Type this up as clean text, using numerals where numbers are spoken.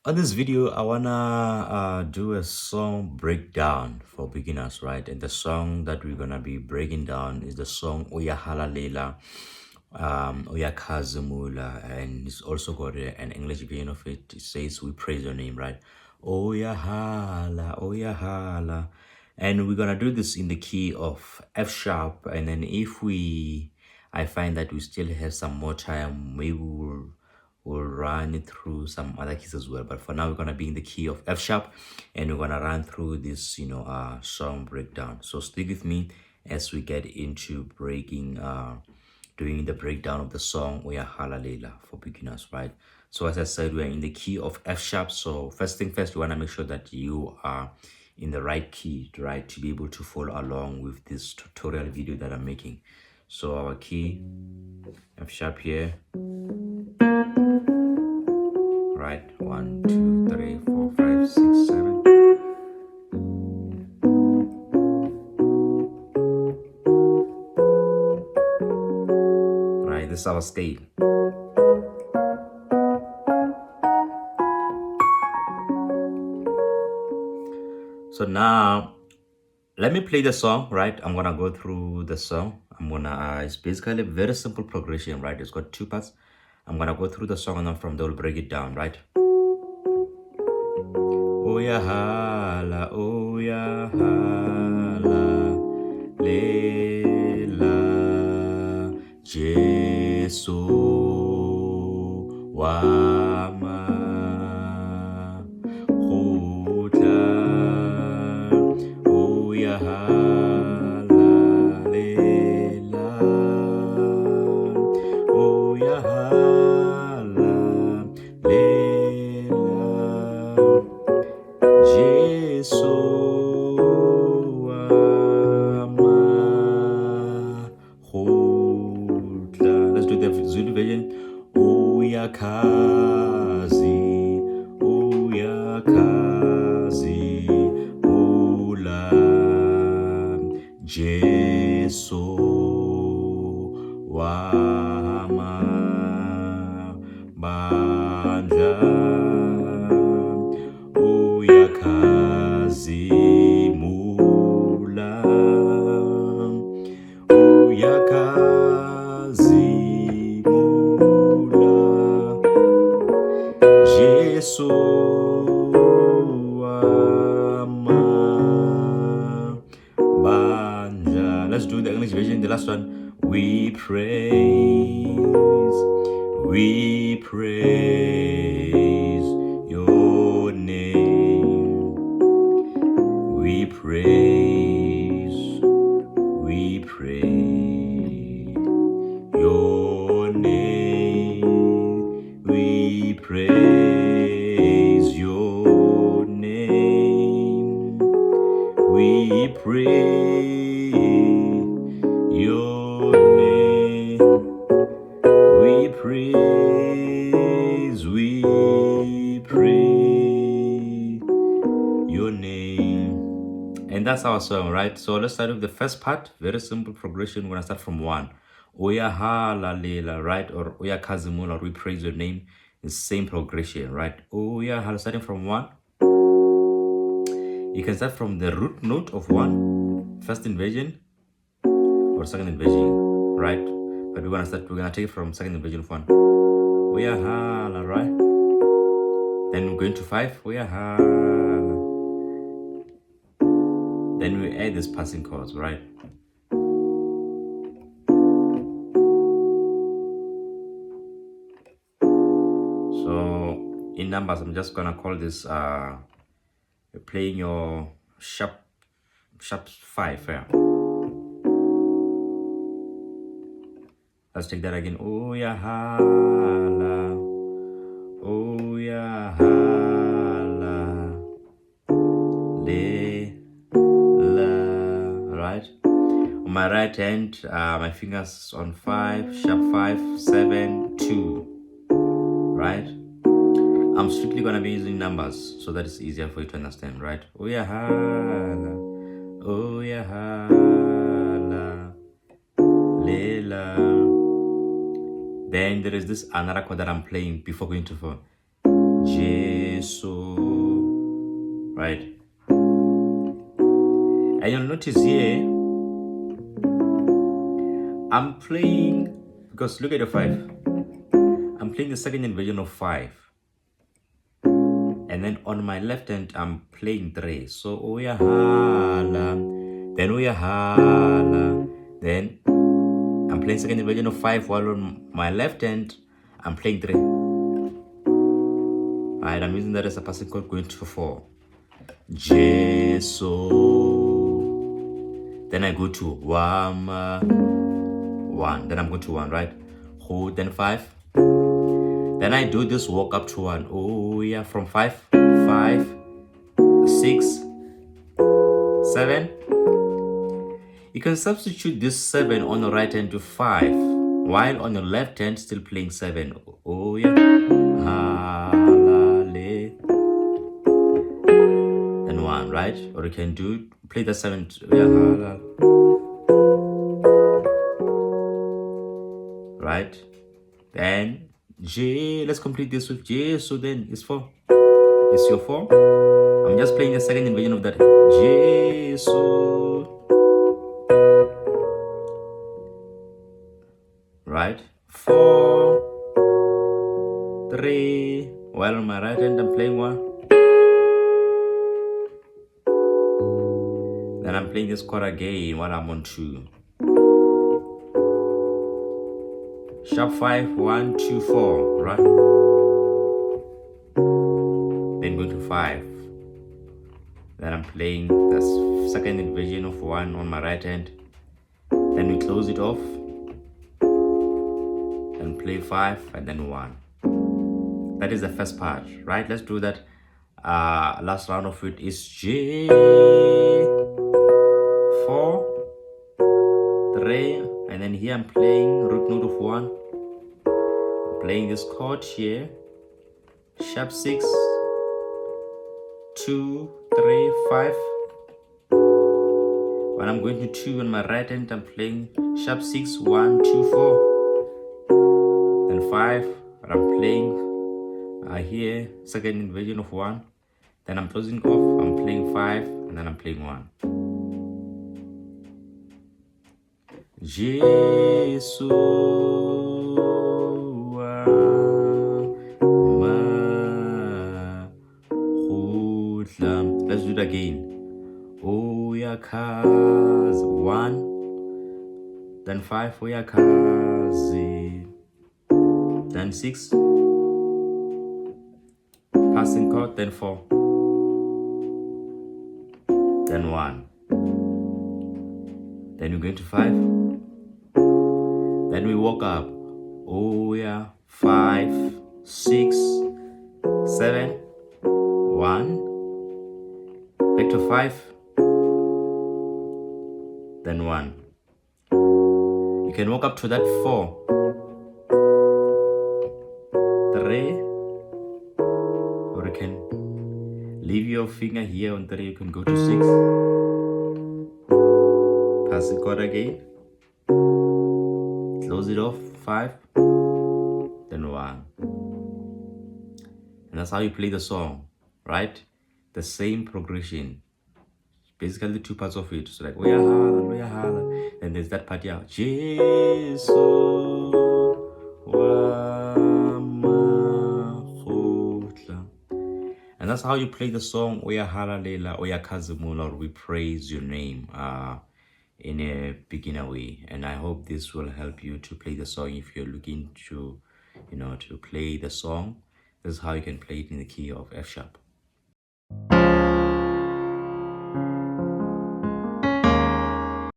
On this video, I wanna do a song breakdown for beginners, right? And the song that we're gonna be breaking down is the song Uyahalalela, Uyakhazimula, and it's also got an English version of it. It says, "We praise your name," right? Uyahala, Uyahala, and we're gonna do this in the key of F sharp, and then I find that we still have some more time, maybe we'll run it through some other keys as well, but for now we're gonna be in the key of F sharp, and we're gonna run through this song breakdown. So stick with me as we get into doing the breakdown of the song Uyahalalela for beginners, right? So as I said, we're in the key of F sharp. So first thing first, we want to make sure that you are in the right key, right, to be able to follow along with this tutorial video that I'm making. So our key, F sharp here, right? 1, 2, 3, 4, 5, 6, 7. Right, this is our scale. So now let me play the song, right? I'm gonna go through the song. It's basically a very simple progression, right? It's got two parts. I'm gonna go through the song and then from there we'll break it down, right? Uyahala, uyahala, lela, Jesu, wama, khutla, uyahala, lela, uyahala, lela, Jesu wama khutla. Let's do the Zulu version. Uyakhazimula, Jesu wama bandla. Uyakhazimula, Uyakhazimula, Jesu wama bandla. Let's do the English version, the last one. We praise your name. We praise your name. We praise your name. We praise your name. We praise your name. And that's our song, right? So let's start with the first part. Very simple progression. We're gonna start from 1. Uyahalalela, right? Or Uyakhazimula, or we praise your name. It's same progression, right? Uyahalalela, starting from 1. You can start from the root note of 1, first inversion, or second inversion, right? But we're gonna take it from second inversion of 1. Uyahala, right? Then we're going to 5. Uyahala. Then we add these passing chords, right? So in numbers, I'm just gonna call this playing your sharp 5. Yeah. Let's take that again. Uyahala, uyahala, right? On my right hand, my fingers on 5, sharp 5, 7, 2, right? I'm strictly gonna be using numbers so that it's easier for you to understand, right? Uyahala, uyahala, lela. Then there is this another chord that I'm playing before going to 4. Jesu right? And you'll notice here, I'm playing, because look at the 5. I'm playing the second inversion of 5. And then on my left hand, I'm playing 3. So Uyahala, then Uyahala, then I'm playing second inversion of 5, while on my left hand, I'm playing 3. Alright, I'm using that as a passing chord going to 4. Jesu. Then I go to 1. Then I'm going to 1, right? Hold, then 5. Then I do this walk up to 1. Oh yeah, from 5, 5, 6, 7. You can substitute this 7 on the right hand to 5, while on the left hand still playing 7. Oh yeah. Halale. Then 1, right? Or you can play the 7. Yeah, right? Then J, let's complete this with J. So then it's 4. It's your 4. I'm just playing the second inversion of that. J, so. Right? 4, 3. While on my right hand, I'm playing 1. Then I'm playing this chord again while I'm on 2. Sharp 5, 1, 2, 4, right? Then go to 5. Then I'm playing the second inversion of 1 on my right hand. Then we close it off. And play 5 and then 1. That is the first part, right? Let's do that. Last round of it is J, 4, 3, and then here I'm playing root note of 1. I'm playing this chord here, sharp 6, 2, 3, 5. When I'm going to 2 on my right hand, I'm playing sharp 6, 1, 2, 4. Then 5, I'm playing here, second inversion of 1. Then I'm closing off, I'm playing 5, and then I'm playing 1. Jesu. Let's do it again. Uyakhazimula. 1. Then 5. Uyakhazimula. Then 6. Passing chord. Then 4. Then 1. Then we're going to 5. Then we walk up. Oh yeah. 5, 6, 7, 1. Back to 5. Then 1. You can walk up to that 4, 3, or you can leave your finger here on 3. You can go to 6. Pass the chord again. Close it off. 5. Then 1. And that's how you play the song, right? The same progression. Basically 2 parts of it. So like Uyahalalela, Uyahalalela. And there's that part here. Jesu wamakhohla. And that's how you play the song Uyahalalela, Uyakhazimula, or we praise your name in a beginner way. And I hope this will help you to play the song if you're looking to, to play the song. This is how you can play it in the key of F sharp.